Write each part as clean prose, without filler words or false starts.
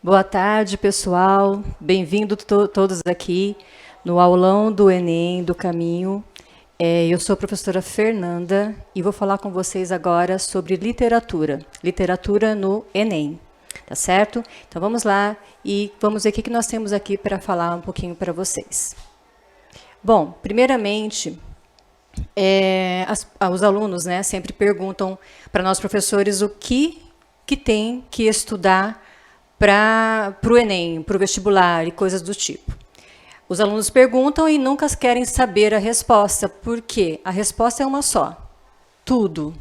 Boa tarde, pessoal. Bem-vindos todos aqui no aulão do Enem do Caminho. Eu sou a professora Fernanda e vou falar com vocês agora sobre literatura no Enem, tá certo? Então vamos lá e vamos ver o que nós temos aqui para falar um pouquinho para vocês. Bom, primeiramente, os alunos, né, sempre perguntam para nós professores o que tem que estudar para o Enem, para o vestibular e coisas do tipo. Os alunos perguntam e nunca querem saber a resposta, porque a resposta é uma só: tudo.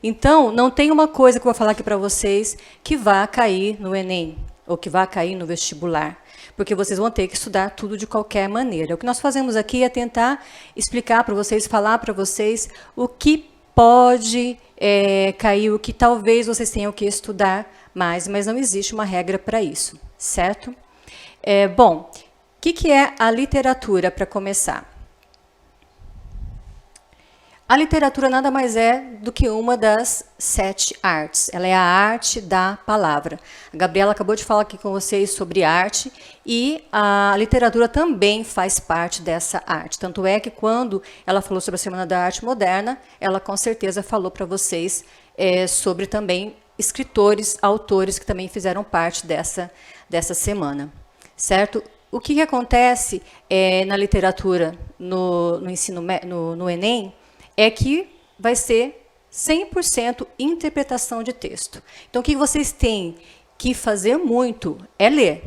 Então, não tem uma coisa que eu vou falar aqui para vocês que vá cair no Enem, ou que vá cair no vestibular, porque vocês vão ter que estudar tudo de qualquer maneira. O que nós fazemos aqui é tentar explicar para vocês, falar para vocês o que pode cair, o que talvez vocês tenham que estudar mais, mas não existe uma regra para isso, certo? Bom, o que é a literatura, para começar? A literatura nada mais é do que uma das 7 artes. Ela é a arte da palavra. A Gabriela acabou de falar aqui com vocês sobre arte e a literatura também faz parte dessa arte. Tanto é que quando ela falou sobre a Semana da Arte Moderna, ela com certeza falou para vocês sobre também escritores, autores que também fizeram parte dessa semana, certo? O que acontece na literatura, no ensino, no Enem, é que vai ser 100% interpretação de texto. Então, o que vocês têm que fazer muito é ler.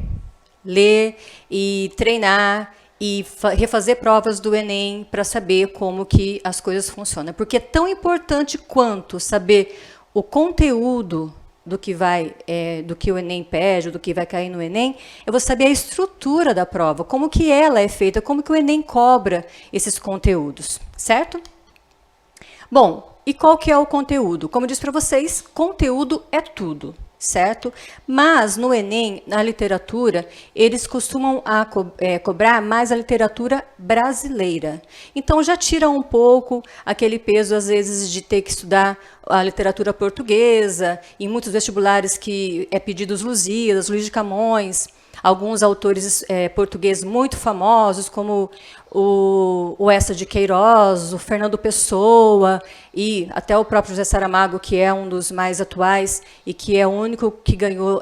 Ler e treinar e refazer provas do Enem para saber como que as coisas funcionam. Porque é tão importante quanto saber o conteúdo do que o Enem pede, do que vai cair no Enem, é você saber a estrutura da prova, como que ela é feita, como que o Enem cobra esses conteúdos, certo? Bom, e qual que é o conteúdo? Como eu disse para vocês, conteúdo é tudo, certo? Mas no Enem, na literatura, eles costumam cobrar mais a literatura brasileira. Então já tira um pouco aquele peso, às vezes, de ter que estudar a literatura portuguesa, em muitos vestibulares que é pedido os Lusíadas, Luís de Camões, alguns autores portugueses muito famosos, como o Eça de Queiroz, o Fernando Pessoa e até o próprio José Saramago, que é um dos mais atuais e que é o único que ganhou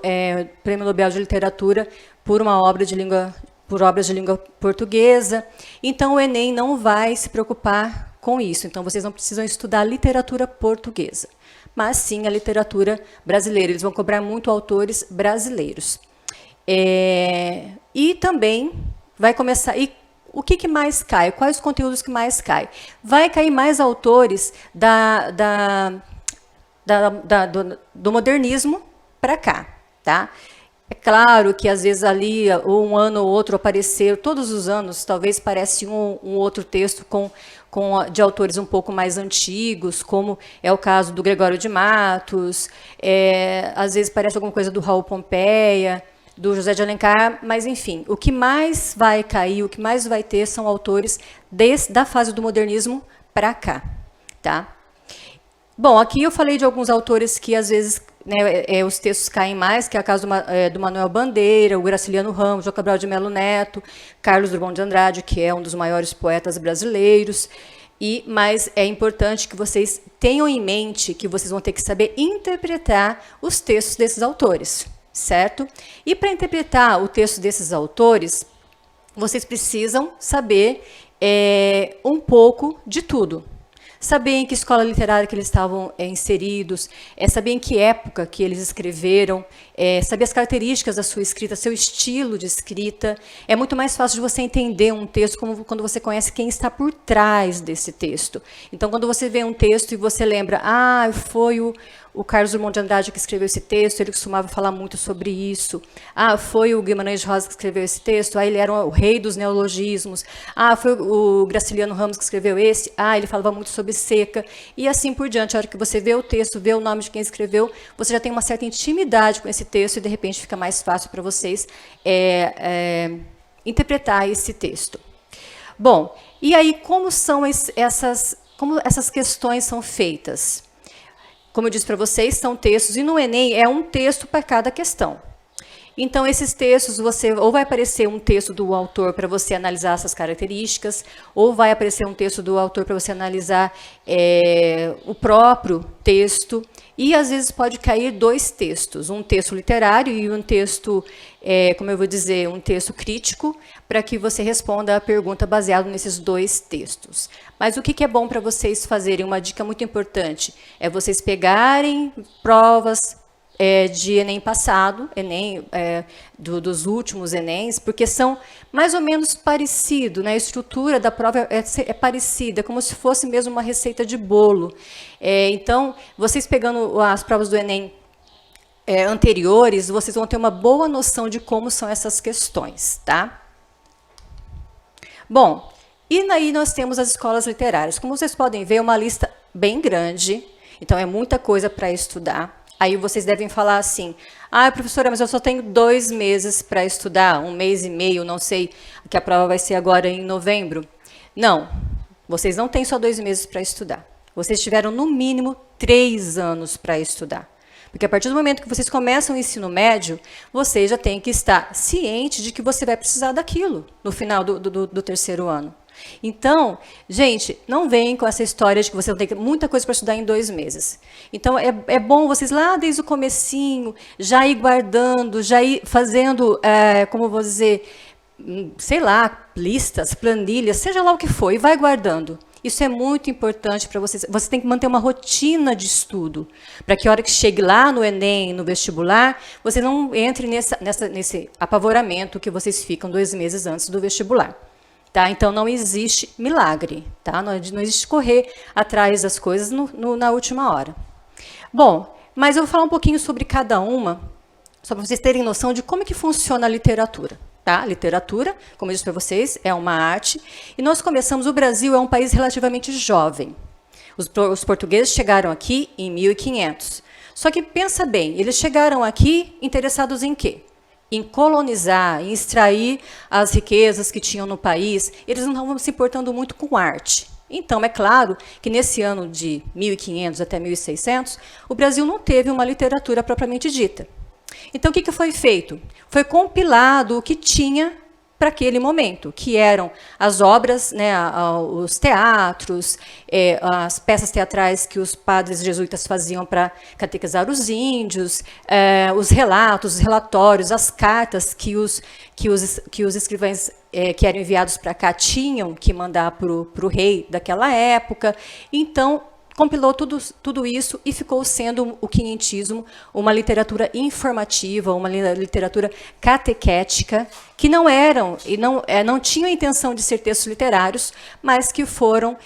Prêmio Nobel de Literatura por obras de língua portuguesa. Então, o Enem não vai se preocupar com isso. Então, vocês não precisam estudar literatura portuguesa, mas sim a literatura brasileira. Eles vão cobrar muito autores brasileiros. E também vai começar... E o que mais cai? Quais os conteúdos que mais caem? Vai cair mais autores do modernismo para cá, tá? É claro que, às vezes, ali, um ano ou outro apareceu, todos os anos, talvez parece um outro texto de autores um pouco mais antigos, como é o caso do Gregório de Matos, às vezes parece alguma coisa do Raul Pompeia, do José de Alencar, mas, enfim, o que mais vai cair, o que mais vai ter são autores da fase do modernismo para cá, tá? Bom, aqui eu falei de alguns autores que, às vezes, os textos caem mais, que é o caso do Manuel Bandeira, o Graciliano Ramos, João Cabral de Melo Neto, Carlos Drummond de Andrade, que é um dos maiores poetas brasileiros, mas é importante que vocês tenham em mente que vocês vão ter que saber interpretar os textos desses autores, certo? E para interpretar o texto desses autores, vocês precisam saber um pouco de tudo. Saber em que escola literária que eles estavam inseridos, saber em que época que eles escreveram, saber as características da sua escrita, seu estilo de escrita. É muito mais fácil de você entender um texto quando você conhece quem está por trás desse texto. Então, quando você vê um texto e você lembra, foi o Carlos Drummond de Andrade que escreveu esse texto, ele costumava falar muito sobre isso. Foi o Guimarães Rosa que escreveu esse texto, ele era o rei dos neologismos. Foi o Graciliano Ramos que escreveu esse, ele falava muito sobre seca. E assim por diante, a hora que você vê o texto, vê o nome de quem escreveu, você já tem uma certa intimidade com esse texto e, de repente, fica mais fácil para vocês interpretar esse texto. Bom, e aí como essas questões são feitas? Como eu disse para vocês, são textos, e no Enem é um texto para cada questão. Então, esses textos, ou vai aparecer um texto do autor para você analisar essas características, ou vai aparecer um texto do autor para você analisar o próprio texto, e às vezes pode cair dois textos, um texto literário e um texto, como eu vou dizer, um texto crítico, para que você responda a pergunta baseado nesses dois textos. Mas o que é bom para vocês fazerem, uma dica muito importante, é vocês pegarem provas de Enem passado, Enem, dos últimos Enems, porque são mais ou menos parecidos, né? A estrutura da prova é parecida, como se fosse mesmo uma receita de bolo. Então, vocês pegando as provas do Enem anteriores, vocês vão ter uma boa noção de como são essas questões, tá? Bom, e aí nós temos as escolas literárias. Como vocês podem ver, é uma lista bem grande, então é muita coisa para estudar. Aí vocês devem falar assim, professora, mas eu só tenho 2 meses para estudar, 1 mês e meio, não sei, que a prova vai ser agora em novembro. Não, vocês não têm só 2 meses para estudar. Vocês tiveram, no mínimo, 3 anos para estudar. Porque a partir do momento que vocês começam o ensino médio, você já tem que estar ciente de que você vai precisar daquilo no final do terceiro ano. Então, gente, não venham com essa história de que você tem muita coisa para estudar em 2 meses. Então, é bom vocês lá desde o comecinho, já ir guardando, já ir fazendo, como vou dizer, sei lá, listas, planilhas, seja lá o que for, e vai guardando. Isso é muito importante para vocês. Você tem que manter uma rotina de estudo, para que a hora que chegue lá no Enem, no vestibular, você não entre nesse apavoramento que vocês ficam 2 meses antes do vestibular. Tá? Então, não existe milagre, tá? Não existe correr atrás das coisas na última hora. Bom, mas eu vou falar um pouquinho sobre cada uma, só para vocês terem noção de como que funciona a literatura. Tá? Literatura, como eu disse para vocês, é uma arte. E nós começamos, o Brasil é um país relativamente jovem. Os portugueses chegaram aqui em 1500. Só que, pensa bem, eles chegaram aqui interessados em quê? Em colonizar, em extrair as riquezas que tinham no país, eles não estavam se importando muito com arte. Então, é claro que nesse ano de 1500 até 1600, o Brasil não teve uma literatura propriamente dita. Então, o que foi feito? Foi compilado o que tinha para aquele momento, que eram as obras, né, os teatros, as peças teatrais que os padres jesuítas faziam para catequizar os índios, os relatos, os relatórios, as cartas que os escrivães que eram enviados para cá tinham que mandar para o rei daquela época. Então, compilou tudo isso e ficou sendo o quinhentismo uma literatura informativa, uma literatura catequética, que não tinham a intenção de ser textos literários, mas que foram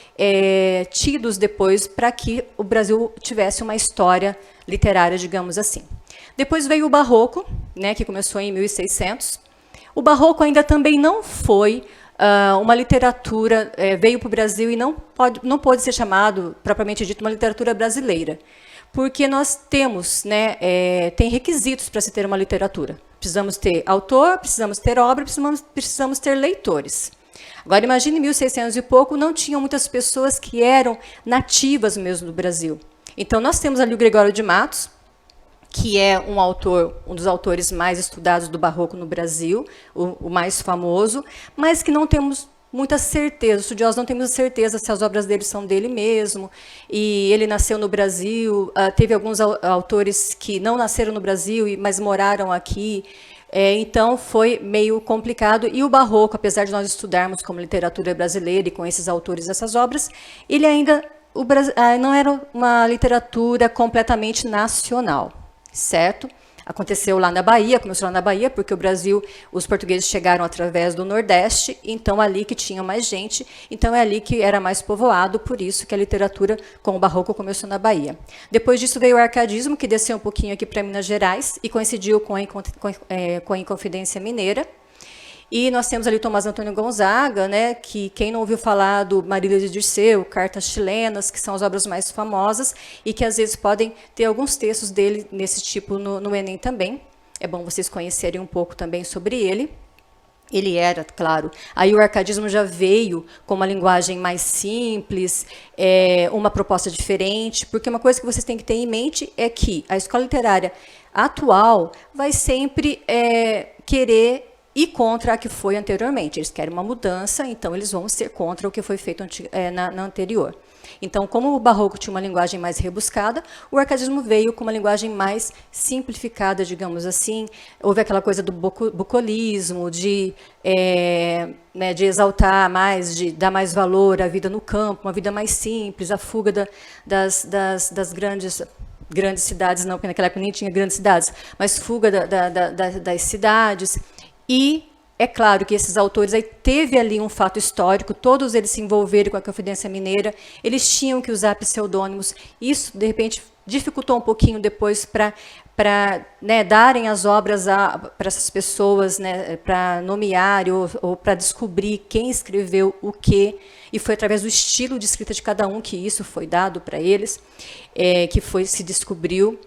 tidos depois para que o Brasil tivesse uma história literária, digamos assim. Depois veio o Barroco, né, que começou em 1600. O Barroco ainda também não foi uma literatura, veio para o Brasil e não pode ser chamado, propriamente dito, uma literatura brasileira. Porque nós temos, né, tem requisitos para se ter uma literatura. Precisamos ter autor, precisamos ter obra, precisamos ter leitores. Agora, imagine, em 1600 e pouco, não tinham muitas pessoas que eram nativas mesmo do Brasil. Então, nós temos ali o Gregório de Matos, que é um dos autores mais estudados do Barroco no Brasil, o mais famoso, mas que não temos muita certeza, os estudiosos não temos certeza se as obras dele são dele mesmo, e ele nasceu no Brasil, teve alguns autores que não nasceram no Brasil, mas moraram aqui, então foi meio complicado, e o Barroco, apesar de nós estudarmos como literatura brasileira e com esses autores dessas obras, ele ainda não era uma literatura completamente nacional. Certo? Aconteceu lá na Bahia, começou lá na Bahia, porque o Brasil, os portugueses chegaram através do Nordeste, então ali que tinha mais gente, então é ali que era mais povoado, por isso que a literatura com o Barroco começou na Bahia. Depois disso veio o arcadismo, que desceu um pouquinho aqui para Minas Gerais e coincidiu com a Inconfidência Mineira. E nós temos ali Tomás Antônio Gonzaga, né, que quem não ouviu falar do Marília de Dirceu, Cartas Chilenas, que são as obras mais famosas e que às vezes podem ter alguns textos dele nesse tipo no Enem também. É bom vocês conhecerem um pouco também sobre ele. Ele era, claro. Aí o arcadismo já veio com uma linguagem mais simples, uma proposta diferente, porque uma coisa que vocês têm que ter em mente é que a escola literária atual vai sempre querer ir contra a que foi anteriormente. Eles querem uma mudança, então eles vão ser contra o que foi feito na anterior. Então, como o barroco tinha uma linguagem mais rebuscada, o arcadismo veio com uma linguagem mais simplificada, digamos assim. Houve aquela coisa do bucolismo, de exaltar mais, de dar mais valor à vida no campo, uma vida mais simples, a fuga das grandes cidades, não, porque naquela época nem tinha grandes cidades, mas fuga das cidades. E é claro que esses autores aí teve ali um fato histórico, todos eles se envolveram com a Confidência Mineira, eles tinham que usar pseudônimos, isso, de repente, dificultou um pouquinho depois para darem as obras para essas pessoas, né, para nomear ou para descobrir quem escreveu o quê, e foi através do estilo de escrita de cada um que isso foi dado para eles, se descobriu.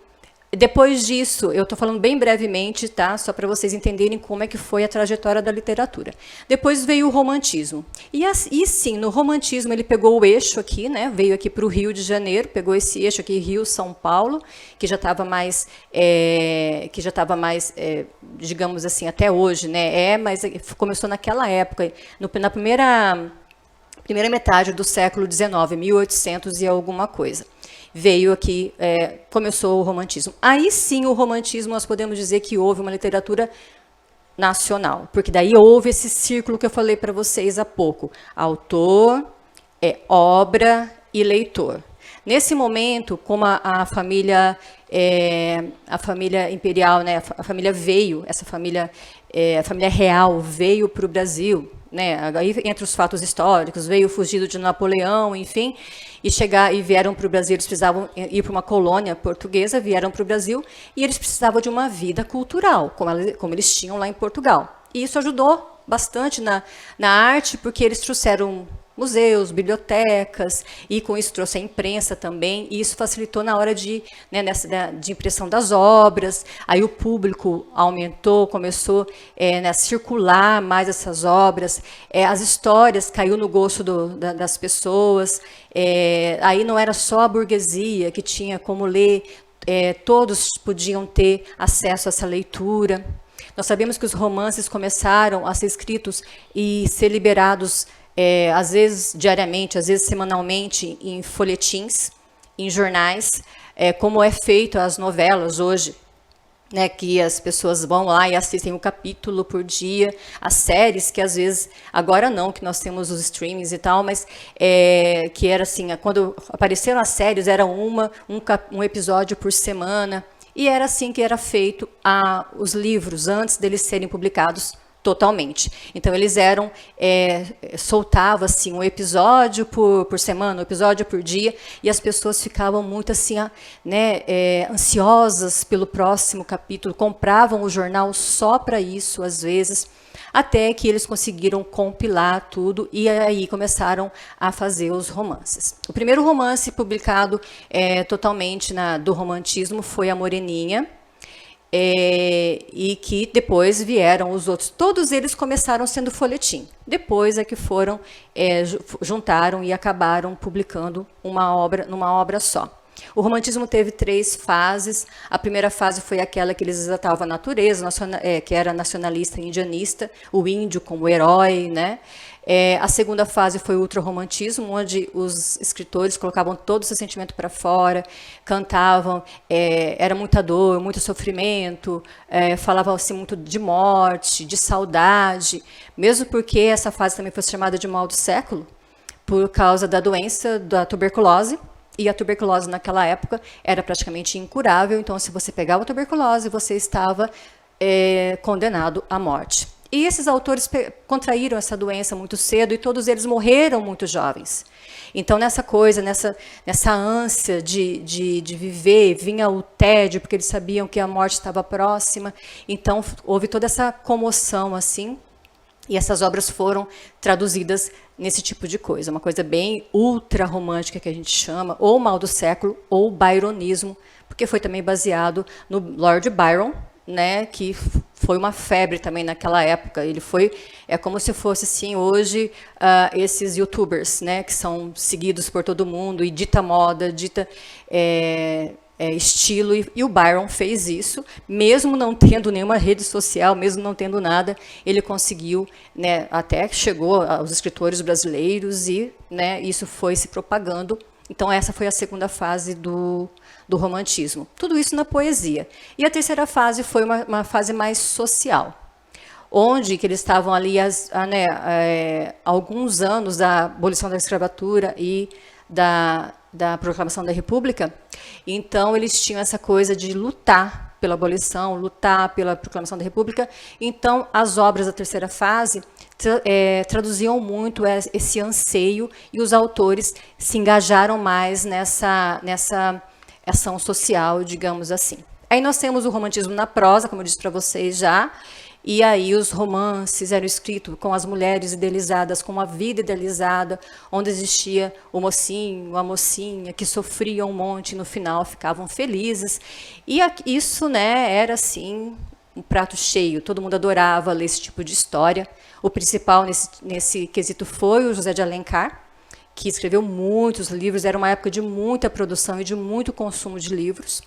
Depois disso, eu estou falando bem brevemente, tá? Só para vocês entenderem como é que foi a trajetória da literatura. Depois veio o romantismo. E sim, no romantismo ele pegou o eixo aqui, né? Veio aqui para o Rio de Janeiro, pegou esse eixo aqui, Rio-São Paulo, que já estava mais, digamos assim, até hoje, né? Mas começou naquela época, na primeira metade do século XIX, 1800 e alguma coisa. Veio aqui, começou o romantismo. Aí sim, o romantismo, nós podemos dizer que houve uma literatura nacional, porque daí houve esse círculo que eu falei para vocês há pouco, autor, obra e leitor. Nesse momento, como a família imperial, né, a família veio, a família real veio para o Brasil, né, aí, entre os fatos históricos, veio fugido de Napoleão, enfim, e vieram para o Brasil, eles precisavam ir para uma colônia portuguesa, vieram para o Brasil, e eles precisavam de uma vida cultural, como eles tinham lá em Portugal. E isso ajudou bastante na arte, porque eles trouxeram museus, bibliotecas, e com isso trouxe a imprensa também, e isso facilitou na hora de impressão das obras. Aí o público aumentou, começou a circular mais essas obras, as histórias caiu no gosto das pessoas, aí não era só a burguesia que tinha como ler, todos podiam ter acesso a essa leitura. Nós sabemos que os romances começaram a ser escritos e ser liberados às vezes diariamente, às vezes semanalmente, em folhetins, em jornais, como é feito as novelas hoje, né, que as pessoas vão lá e assistem um capítulo por dia, as séries que às vezes, agora não, que nós temos os streamings e tal, mas que era assim, quando apareceram as séries, era um episódio por semana, e era assim que era feito os livros, antes deles serem publicados totalmente. Então, eles soltavam assim, um episódio por semana, um episódio por dia, e as pessoas ficavam muito assim, ansiosas pelo próximo capítulo, compravam o jornal só para isso, às vezes, até que eles conseguiram compilar tudo, e aí começaram a fazer os romances. O primeiro romance publicado totalmente do romantismo foi A Moreninha, e que depois vieram os outros. Todos eles começaram sendo folhetim. Depois é que juntaram e acabaram publicando numa obra só. O romantismo teve 3 fases. A primeira fase foi aquela que eles exaltavam a natureza, que era nacionalista e indianista, o índio como herói, né? A segunda fase foi o ultrarromantismo, onde os escritores colocavam todo o seu sentimento para fora, cantavam, era muita dor, muito sofrimento, falavam assim, muito de morte, de saudade, mesmo porque essa fase também foi chamada de mal do século, por causa da doença da tuberculose, e a tuberculose naquela época era praticamente incurável, então se você pegava a tuberculose, você estava condenado à morte. E esses autores contraíram essa doença muito cedo e todos eles morreram muito jovens. Então, nessa ânsia de viver, vinha o tédio, porque eles sabiam que a morte estava próxima. Então, houve toda essa comoção, assim, e essas obras foram traduzidas nesse tipo de coisa. Uma coisa bem ultra-romântica, que a gente chama, ou mal do século, ou byronismo, porque foi também baseado no Lord Byron, né, que foi uma febre também naquela época. Ele foi, é como se fosse assim hoje esses YouTubers, né, que são seguidos por todo mundo e dita moda, dita estilo, e o Byron fez isso, mesmo não tendo nenhuma rede social, mesmo não tendo nada, ele conseguiu, né, até chegou aos escritores brasileiros e, né, isso foi se propagando. Então essa foi a segunda fase do romantismo. Tudo isso na poesia. E a terceira fase foi uma fase mais social, onde que eles estavam ali alguns anos da abolição da escravatura e da proclamação da República. Então eles tinham essa coisa de lutar pela abolição, lutar pela proclamação da República. Então as obras da terceira fase traduziam muito esse anseio, e os autores se engajaram mais nessa ação social, digamos assim. Aí nós temos o romantismo na prosa, como eu disse para vocês já, e aí os romances eram escritos com as mulheres idealizadas, com a vida idealizada, onde existia o mocinho, a mocinha, que sofriam um monte e no final ficavam felizes. E isso, né, era assim um prato cheio, todo mundo adorava ler esse tipo de história. O principal nesse quesito foi o José de Alencar, que escreveu muitos livros, era uma época de muita produção e de muito consumo de livros.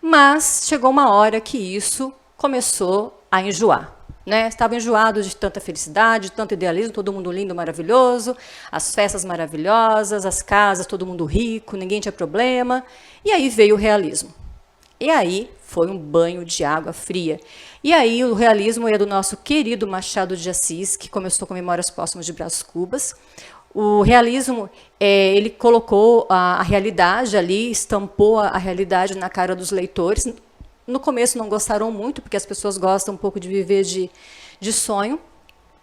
Mas chegou uma hora que isso começou a enjoar, né? Estava enjoado de tanta felicidade, de tanto idealismo, todo mundo lindo, maravilhoso, as festas maravilhosas, as casas, todo mundo rico, ninguém tinha problema. E aí veio o realismo. E aí foi um banho de água fria. E aí o realismo é do nosso querido Machado de Assis, que começou com Memórias Póstumas de Brás Cubas. O realismo, ele colocou a realidade ali, estampou a realidade na cara dos leitores. No começo não gostaram muito, porque as pessoas gostam um pouco de viver de sonho,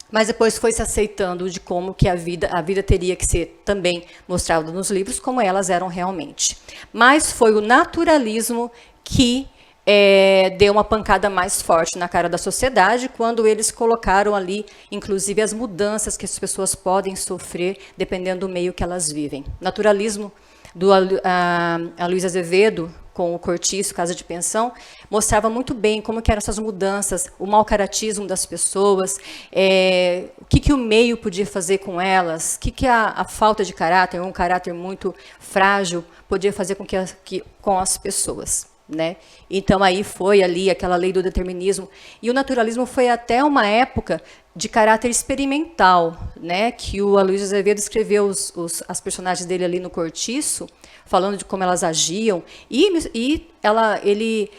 mas depois foi se aceitando de como que a vida teria que ser também mostrada nos livros, como elas eram realmente. Mas foi o naturalismo que deu uma pancada mais forte na cara da sociedade, quando eles colocaram ali, inclusive, as mudanças que as pessoas podem sofrer, dependendo do meio que elas vivem. Naturalismo do Luiz Azevedo, com o Cortiço, Casa de Pensão, mostrava muito bem como que eram essas mudanças, o mau caratismo das pessoas, o que o meio podia fazer com elas, o que a falta de caráter, um caráter muito frágil, podia fazer com as pessoas. Né? Então aí foi ali aquela lei do determinismo, e o naturalismo foi até uma época de caráter experimental, né? Que o Aloysio Azevedo escreveu as personagens dele ali no Cortiço, falando de como elas agiam, e ele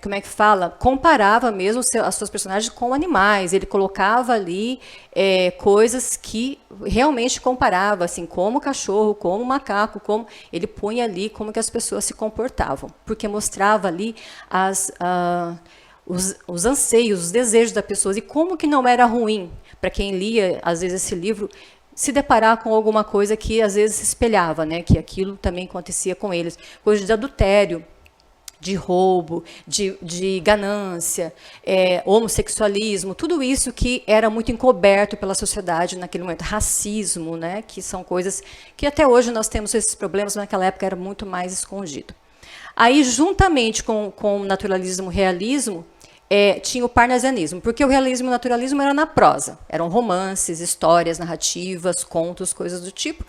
como é que fala? Comparava mesmo as suas personagens com animais. Ele colocava ali coisas que realmente comparava, assim, como cachorro, como macaco, como ele punha ali como que as pessoas se comportavam, porque mostrava ali os anseios, os desejos das pessoas, e como que não era ruim para quem lia, às vezes, esse livro, se deparar com alguma coisa que às vezes se espelhava, né? Que aquilo também acontecia com eles, coisa de adultério, de roubo, de ganância, homossexualismo, tudo isso que era muito encoberto pela sociedade naquele momento, racismo, né, que são coisas que até hoje nós temos esses problemas, mas naquela época era muito mais escondido. Aí, juntamente com o naturalismo e realismo, tinha o parnasianismo, porque o realismo e o naturalismo era na prosa, eram romances, histórias, narrativas, contos, coisas do tipo,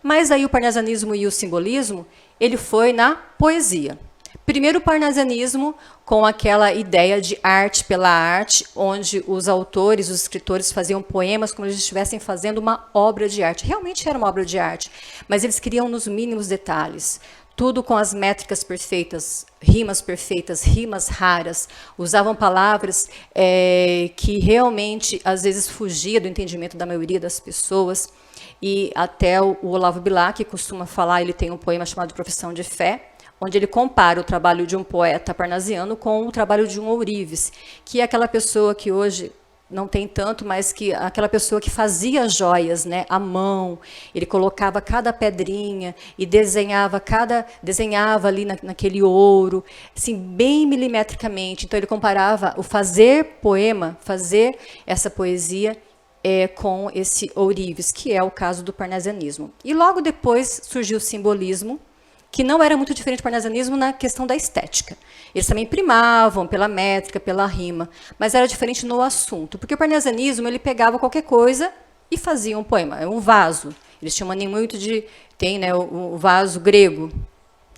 mas aí o parnasianismo e o simbolismo, ele foi na poesia. Primeiro o parnasianismo, com aquela ideia de arte pela arte, onde os autores, os escritores faziam poemas como se eles estivessem fazendo uma obra de arte. Realmente era uma obra de arte, mas eles queriam nos mínimos detalhes. Tudo com as métricas perfeitas, rimas raras, usavam palavras que realmente, às vezes, fugia do entendimento da maioria das pessoas. E até o Olavo Bilac costuma falar, ele tem um poema chamado Profissão de Fé, onde ele compara o trabalho de um poeta parnasiano com o trabalho de um ourives, que é aquela pessoa que hoje não tem tanto, mas que aquela pessoa que fazia joias, né, à mão, ele colocava cada pedrinha e desenhava ali naquele ouro, assim, bem milimetricamente. Então ele comparava o fazer poema, fazer essa poesia com esse ourives, que é o caso do parnasianismo. E logo depois surgiu o simbolismo, que não era muito diferente do parnasianismo na questão da estética. Eles também primavam pela métrica, pela rima, mas era diferente no assunto, porque o parnasianismo ele pegava qualquer coisa e fazia um poema, um vaso. Eles tinham mania muito de... Tem, né, o vaso grego.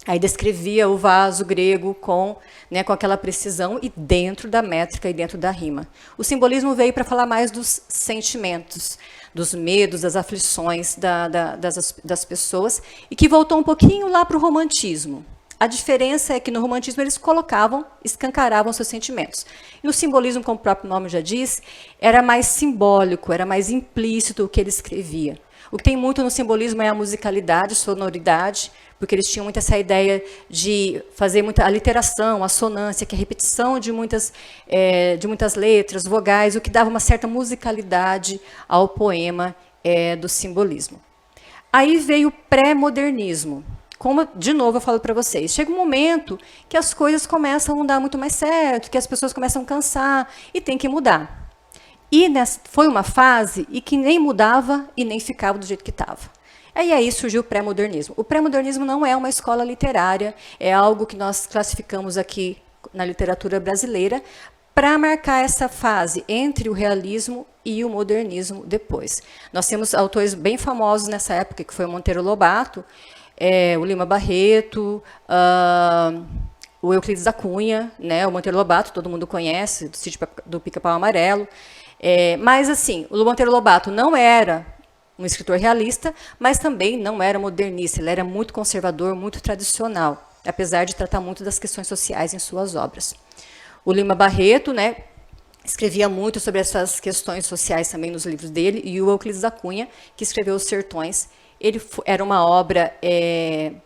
Aí descrevia o vaso grego com aquela precisão e dentro da métrica e dentro da rima. O simbolismo veio para falar mais dos sentimentos, dos medos, das aflições das pessoas, e que voltou um pouquinho lá para o romantismo. A diferença é que no romantismo eles escancaravam seus sentimentos. E no simbolismo, como o próprio nome já diz, era mais simbólico, era mais implícito o que ele escrevia. O que tem muito no simbolismo é a musicalidade, sonoridade, porque eles tinham muito essa ideia de fazer muita aliteração, assonância, que é a repetição de muitas letras, vogais, o que dava uma certa musicalidade ao poema do simbolismo. Aí veio o pré-modernismo. Como, de novo, eu falo para vocês, chega um momento que as coisas começam a não dar muito mais certo, que as pessoas começam a cansar e tem que mudar. E foi uma fase em que nem mudava e nem ficava do jeito que estava. E aí surgiu o pré-modernismo. O pré-modernismo não é uma escola literária, é algo que nós classificamos aqui na literatura brasileira para marcar essa fase entre o realismo e o modernismo depois. Nós temos autores bem famosos nessa época, que foi o Monteiro Lobato, o Lima Barreto, o Euclides da Cunha, né, o Monteiro Lobato, todo mundo conhece, do Sítio do Pica-Pau Amarelo. Mas, assim, o Monteiro Lobato não era um escritor realista, mas também não era modernista, ele era muito conservador, muito tradicional, apesar de tratar muito das questões sociais em suas obras. O Lima Barreto, né, escrevia muito sobre essas questões sociais também nos livros dele, e o Euclides da Cunha, que escreveu Os Sertões. Ele era uma obra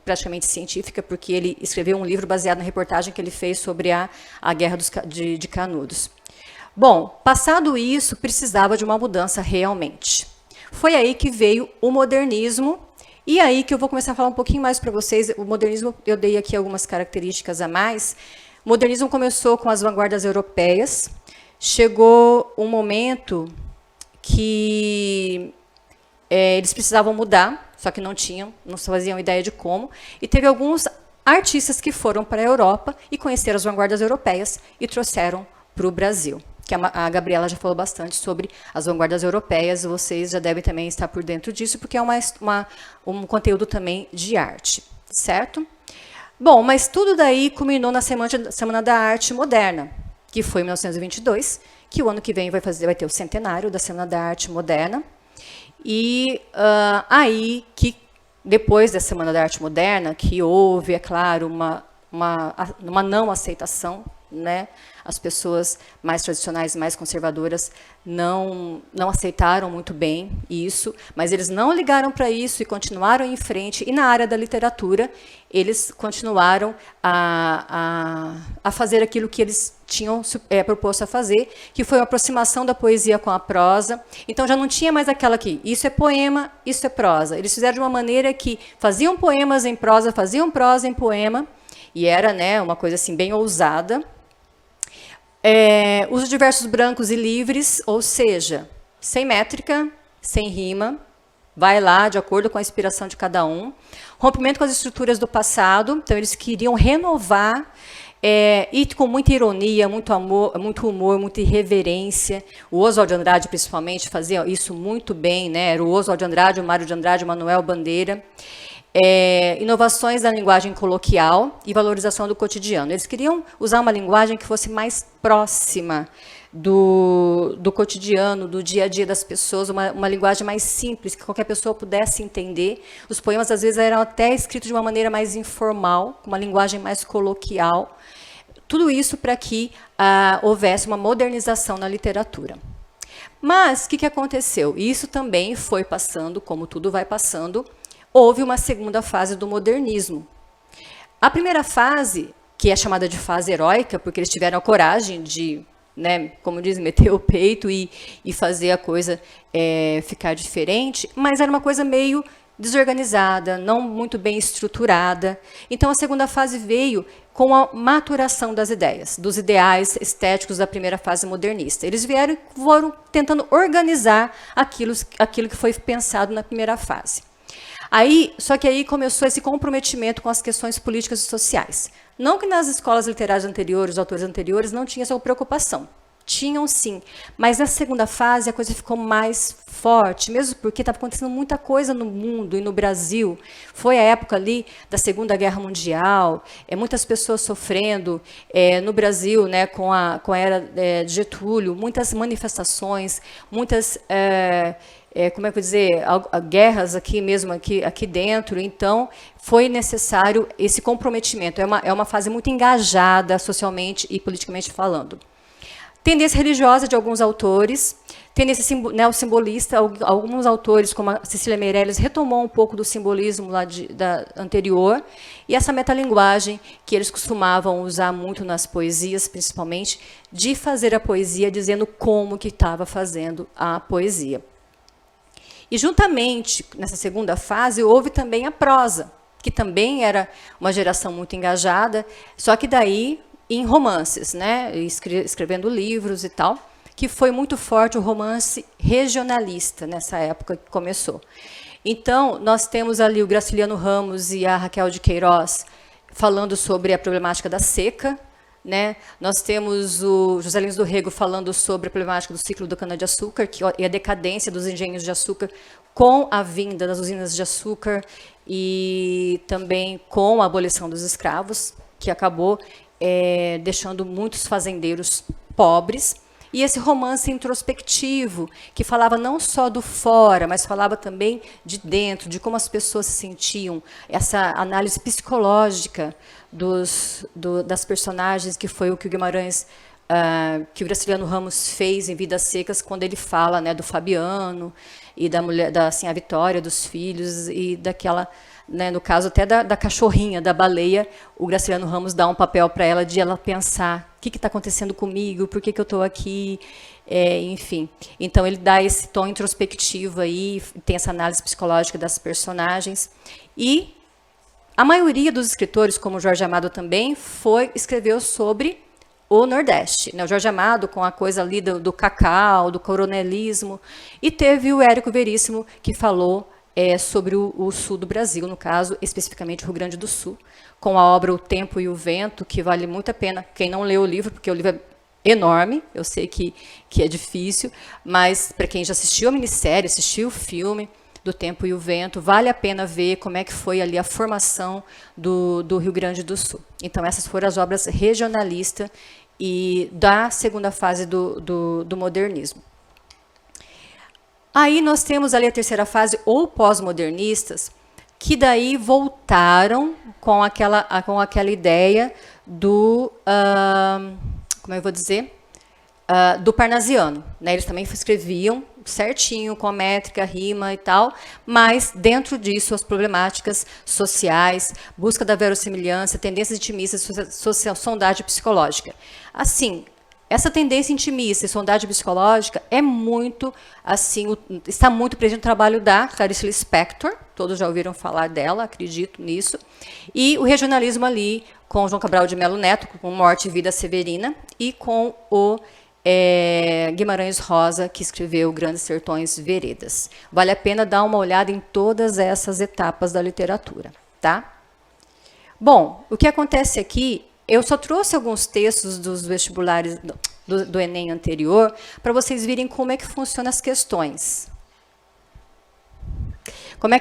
praticamente científica, porque ele escreveu um livro baseado na reportagem que ele fez sobre a Guerra de Canudos. Bom, passado isso, precisava de uma mudança realmente. Foi aí que veio o modernismo, e aí que eu vou começar a falar um pouquinho mais para vocês. O modernismo, eu dei aqui algumas características a mais. O modernismo começou com as vanguardas europeias, chegou um momento que eles precisavam mudar, só que não faziam ideia de como, e teve alguns artistas que foram para a Europa e conheceram as vanguardas europeias e trouxeram para o Brasil. Que a Gabriela já falou bastante sobre as vanguardas europeias, vocês já devem também estar por dentro disso, porque é um conteúdo também de arte, certo? Bom, mas tudo daí culminou na Semana da Arte Moderna, que foi em 1922, que o ano que vem vai ter o centenário da Semana da Arte Moderna, e aí que, depois da Semana da Arte Moderna, que houve, é claro, uma não aceitação, né? As pessoas mais tradicionais, mais conservadoras, não aceitaram muito bem isso, mas eles não ligaram para isso e continuaram em frente. E na área da literatura, eles continuaram a fazer aquilo que eles tinham proposto a fazer, que foi a aproximação da poesia com a prosa. Então, já não tinha mais aquela que isso é poema, isso é prosa. Eles fizeram de uma maneira que faziam poemas em prosa, faziam prosa em poema, e era, né, uma coisa assim, bem ousada. Uso de versos brancos e livres, ou seja, sem métrica, sem rima, vai lá de acordo com a inspiração de cada um. Rompimento com as estruturas do passado, então eles queriam renovar, e com muita ironia, muito amor, muito humor, muita irreverência. O Oswald de Andrade, principalmente, fazia isso muito bem, né? Era o Oswald de Andrade, o Mário de Andrade, o Manuel Bandeira. Inovações da linguagem coloquial e valorização do cotidiano. Eles queriam usar uma linguagem que fosse mais próxima do cotidiano, do dia a dia das pessoas, uma linguagem mais simples, que qualquer pessoa pudesse entender. Os poemas, às vezes, eram até escritos de uma maneira mais informal, com uma linguagem mais coloquial. Tudo isso para que houvesse uma modernização na literatura. Mas, o que aconteceu? Isso também foi passando, como tudo vai passando. Houve uma segunda fase do modernismo. A primeira fase, que é chamada de fase heróica, porque eles tiveram a coragem de, né, como diz, meter o peito e fazer a coisa ficar diferente, mas era uma coisa meio desorganizada, não muito bem estruturada. Então, a segunda fase veio com a maturação das ideias, dos ideais estéticos da primeira fase modernista. Eles vieram e foram tentando organizar aquilo que foi pensado na primeira fase. Só que aí começou esse comprometimento com as questões políticas e sociais. Não que nas escolas literárias anteriores, os autores anteriores, não tinha essa preocupação. Tinham sim, mas na segunda fase a coisa ficou mais forte, mesmo porque estava acontecendo muita coisa no mundo e no Brasil. Foi a época ali da Segunda Guerra Mundial, muitas pessoas sofrendo no Brasil, né, com a era de Getúlio, muitas manifestações, muitas como é que eu vou dizer, guerras aqui mesmo, aqui dentro. Então, foi necessário esse comprometimento. É uma fase muito engajada socialmente e politicamente falando. Tendência religiosa de alguns autores, tendência neossimbolista, alguns autores, como a Cecília Meirelles, retomou um pouco do simbolismo lá da anterior, e essa metalinguagem que eles costumavam usar muito nas poesias, principalmente, de fazer a poesia dizendo como que estava fazendo a poesia. E, juntamente, nessa segunda fase, houve também a prosa, que também era uma geração muito engajada, só que daí em romances, né, escrevendo livros e tal, que foi muito forte o romance regionalista nessa época que começou. Então, nós temos ali o Graciliano Ramos e a Raquel de Queiroz falando sobre a problemática da seca, né? Nós temos o José Lins do Rego falando sobre a problemática do ciclo do cana-de-açúcar e a decadência dos engenhos de açúcar com a vinda das usinas de açúcar e também com a abolição dos escravos, que acabou deixando muitos fazendeiros pobres. E esse romance introspectivo, que falava não só do fora, mas falava também de dentro, de como as pessoas se sentiam, essa análise psicológica das personagens, que foi o que o Guimarães, que o Graciliano Ramos fez em Vidas Secas, quando ele fala, né, do Fabiano, e da mulher, assim, a Vitória, dos filhos, e daquela... Né, no caso até da cachorrinha, da baleia, o Graciliano Ramos dá um papel para ela de ela pensar o que está acontecendo comigo, por que eu estou aqui, enfim. Então ele dá esse tom introspectivo aí, tem essa análise psicológica das personagens. E a maioria dos escritores, como o Jorge Amado também, escreveu sobre o Nordeste, né? O Jorge Amado com a coisa ali do cacau, do coronelismo, e teve o Érico Veríssimo que falou sobre o sul do Brasil, no caso, especificamente o Rio Grande do Sul, com a obra O Tempo e o Vento, que vale muito a pena. Quem não leu o livro, porque o livro é enorme, eu sei que é difícil, mas para quem já assistiu a minissérie, assistiu o filme do Tempo e o Vento, vale a pena ver como é que foi ali a formação do Rio Grande do Sul. Então, essas foram as obras regionalistas e da segunda fase do modernismo. Aí nós temos ali a terceira fase, ou pós-modernistas, que daí voltaram com aquela ideia como eu vou dizer, do parnasiano, né? Eles também escreviam certinho, com a métrica, rima e tal, mas dentro disso as problemáticas sociais, busca da verossimilhança, tendências intimistas, sondagem psicológica. Assim, essa tendência intimista e sondagem psicológica é muito, assim, está muito presente no trabalho da Clarice Lispector, todos já ouviram falar dela, acredito nisso, e o regionalismo ali, com João Cabral de Melo Neto, com Morte e Vida Severina, e com o Guimarães Rosa, que escreveu Grandes Sertões Veredas. Vale a pena dar uma olhada em todas essas etapas da literatura, tá? Bom, o que acontece aqui, eu só trouxe alguns textos dos vestibulares do Enem anterior para vocês virem como é que funcionam as questões. Como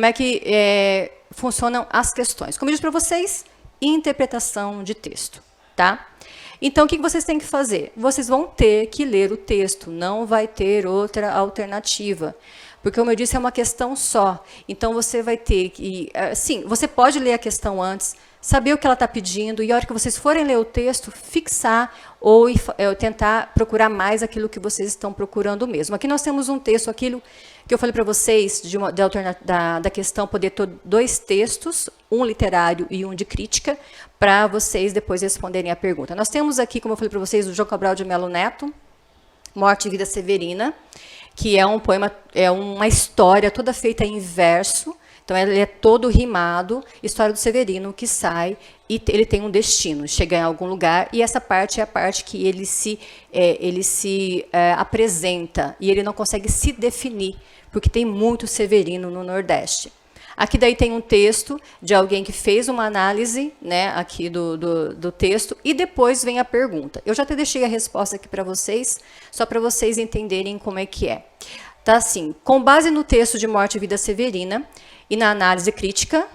é que funcionam as questões. Como eu disse para vocês, interpretação de texto, tá? Então, o que vocês têm que fazer? Vocês vão ter que ler o texto, não vai ter outra alternativa. Porque, como eu disse, é uma questão só. Então, você vai ter que... Sim, você pode ler a questão antes, saber o que ela está pedindo, e a hora que vocês forem ler o texto, fixar ou tentar procurar mais aquilo que vocês estão procurando mesmo. Aqui nós temos um texto, aquilo que eu falei para vocês, da questão poder ter dois textos, um literário e um de crítica, para vocês depois responderem a pergunta. Nós temos aqui, como eu falei para vocês, o João Cabral de Melo Neto, Morte e Vida Severina, que é um poema, é uma história toda feita em verso. Então, ele é todo rimado, história do Severino, que sai e ele tem um destino, chega em algum lugar, e essa parte é a parte que ele se apresenta, e ele não consegue se definir, porque tem muito Severino no Nordeste. Aqui daí tem um texto de alguém que fez uma análise, né, aqui do texto, e depois vem a pergunta. Eu já até deixei a resposta aqui para vocês, só para vocês entenderem como é que é. Tá assim, com base no texto de Morte e Vida Severina e na análise crítica,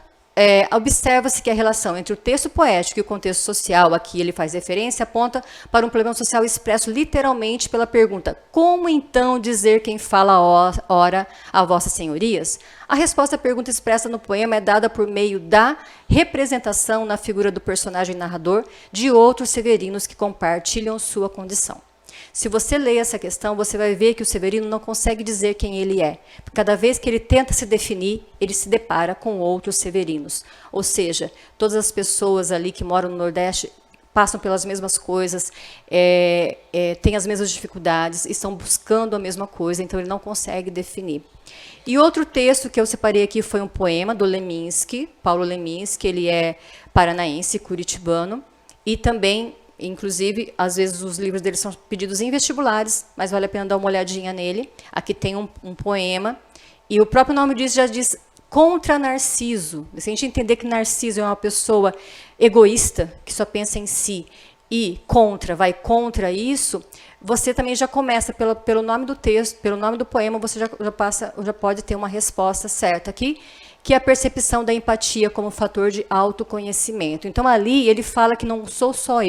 observa-se que a relação entre o texto poético e o contexto social, aqui ele faz referência, aponta para um problema social expresso literalmente pela pergunta: como então dizer quem fala ora a vossas senhorias? A resposta à pergunta expressa no poema é dada por meio da representação na figura do personagem narrador de outros severinos que compartilham sua condição. Se você lê essa questão, você vai ver que o Severino não consegue dizer quem ele é. Cada vez que ele tenta se definir, ele se depara com outros severinos. Ou seja, todas as pessoas ali que moram no Nordeste passam pelas mesmas coisas, têm as mesmas dificuldades, estão buscando a mesma coisa, então ele não consegue definir. E outro texto que eu separei aqui foi um poema do Leminski, Paulo Leminski, ele é paranaense, curitibano, e também... Inclusive, às vezes os livros dele são pedidos em vestibulares, mas vale a pena dar uma olhadinha nele. Aqui tem um poema, e o próprio nome disso já diz contra Narciso. Se a gente entender que Narciso é uma pessoa egoísta, que só pensa em si, e vai contra isso, você também já começa, pelo nome do texto, pelo nome do poema, você já pode ter uma resposta certa aqui, que é a percepção da empatia como fator de autoconhecimento. Então, ali, ele fala que não sou só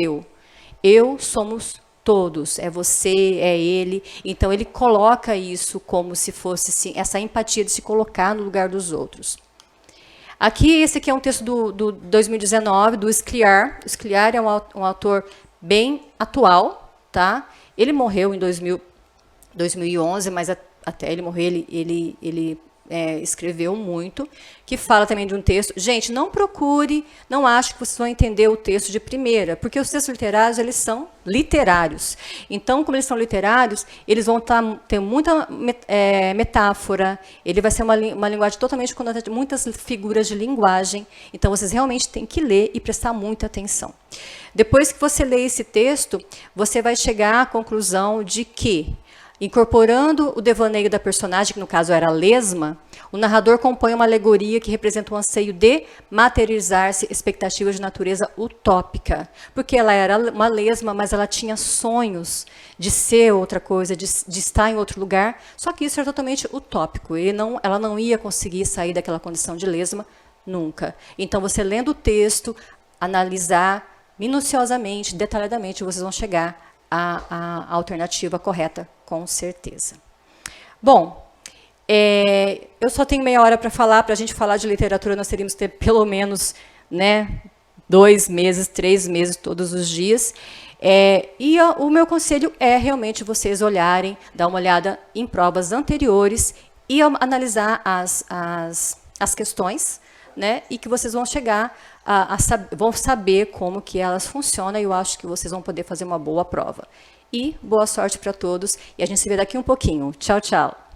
eu somos todos, é você, é ele. Então, ele coloca isso como se fosse assim, essa empatia de se colocar no lugar dos outros. Aqui, esse aqui é um texto do 2019, do Scliar. O Scliar é um autor bem atual, tá? Ele morreu em 2011, mas até ele morrer, ele escreveu muito, que fala também de um texto. Gente, não procure, não ache que vocês vão entender o texto de primeira, porque os textos literários, eles são literários. Então, como eles são literários, eles vão ter muita metáfora, ele vai ser uma linguagem totalmente conotada, muitas figuras de linguagem, então vocês realmente têm que ler e prestar muita atenção. Depois que você lê esse texto, você vai chegar à conclusão de que, incorporando o devaneio da personagem, que no caso era a lesma, o narrador compõe uma alegoria que representa o anseio de materializar-se expectativas de natureza utópica. Porque ela era uma lesma, mas ela tinha sonhos de ser outra coisa, de estar em outro lugar, só que isso era totalmente utópico. Ela não ia conseguir sair daquela condição de lesma nunca. Então, você lendo o texto, analisar minuciosamente, detalhadamente, vocês vão chegar à alternativa correta, com certeza. Bom, eu só tenho meia hora para falar. Para a gente falar de literatura, nós teríamos que ter pelo menos 2 meses, 3 meses, todos os dias. O meu conselho é realmente vocês olharem, dar uma olhada em provas anteriores e analisar as questões, né, e que vocês vão chegar vão saber como que elas funcionam, e eu acho que vocês vão poder fazer uma boa prova. E boa sorte para todos, e a gente se vê daqui um pouquinho. Tchau, tchau.